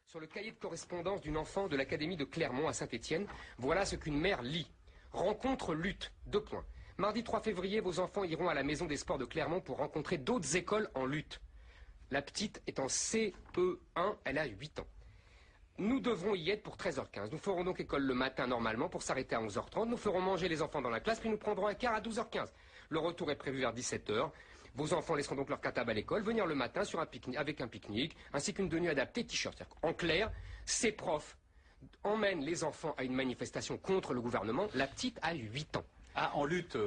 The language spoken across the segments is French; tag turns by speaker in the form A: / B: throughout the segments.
A: Sur le cahier de correspondance d'une enfant de l'académie de Clermont à Saint-Étienne, voilà ce qu'une mère lit. Rencontre lutte, 2 points. Mardi 3 février, vos enfants iront à la maison des sports de Clermont pour rencontrer d'autres écoles en lutte. La petite est en CE1, elle a 8 ans. Nous devrons y être pour 13h15. Nous ferons donc école le matin normalement pour s'arrêter à 11h30. Nous ferons manger les enfants dans la classe, puis nous prendrons un quart à 12h15. Le retour est prévu vers 17h. Vos enfants laisseront donc leur cartable à l'école, venir le matin sur avec un pique-nique, ainsi qu'une tenue adaptée, t-shirt. En clair, ces profs emmènent les enfants à une manifestation contre le gouvernement. La petite a 8 ans.
B: Ah, en lutte,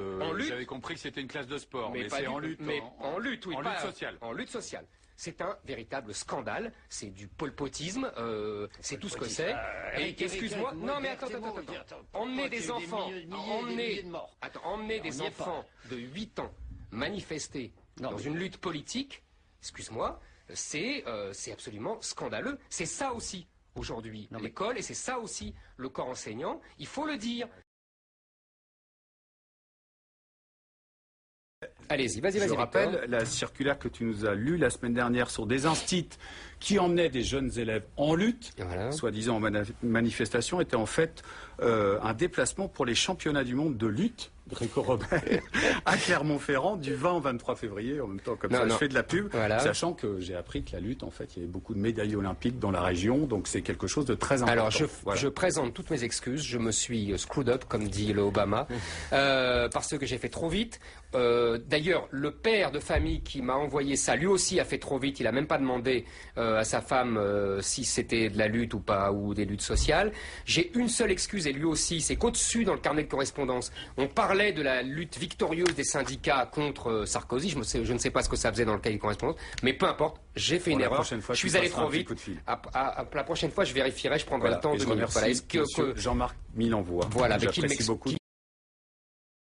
B: j'avais compris que c'était une classe de sport, mais c'est en lutte.
A: Mais en lutte, oui.
B: En lutte sociale.
A: En lutte sociale. C'est un véritable scandale, c'est du polpotisme, c'est tout ce que c'est. Et excuse-moi, non mais attends. Emmener des enfants, emmener des enfants de 8 ans manifester dans une lutte politique, excuse-moi, c'est absolument scandaleux. C'est ça aussi, aujourd'hui, l'école, et c'est ça aussi, le corps enseignant, il faut le dire. Allez-y, vas-y.
C: Je rappelle la circulaire que tu nous as lue la semaine dernière sur des instits qui emmenaient des jeunes élèves en lutte, soi-disant en manifestation, était en fait un déplacement pour les championnats du monde de lutte gréco-romaine à Clermont-Ferrand du 20 au 23 février, en même temps comme je fais de la pub, sachant que j'ai appris que la lutte, en fait, il y avait beaucoup de médailles olympiques dans la région, donc c'est quelque chose de très important.
A: Alors je présente toutes mes excuses, je me suis screwed up, comme dit le Obama, parce que j'ai fait trop vite. D'ailleurs, le père de famille qui m'a envoyé ça, lui aussi a fait trop vite, il n'a même pas demandé à sa femme si c'était de la lutte ou pas, ou des luttes sociales. J'ai une seule excuse, et lui aussi, c'est qu'au-dessus, dans le carnet de correspondance, on parlait de la lutte victorieuse des syndicats contre Sarkozy. Je ne sais pas ce que ça faisait dans le cahier de correspondance, mais peu importe, j'ai fait une erreur, je suis allé trop vite. La prochaine fois, je vérifierai, je prendrai le temps de
C: me remercie, Jean-Marc Milenvoix.
A: Voilà,
C: j'apprécie beaucoup.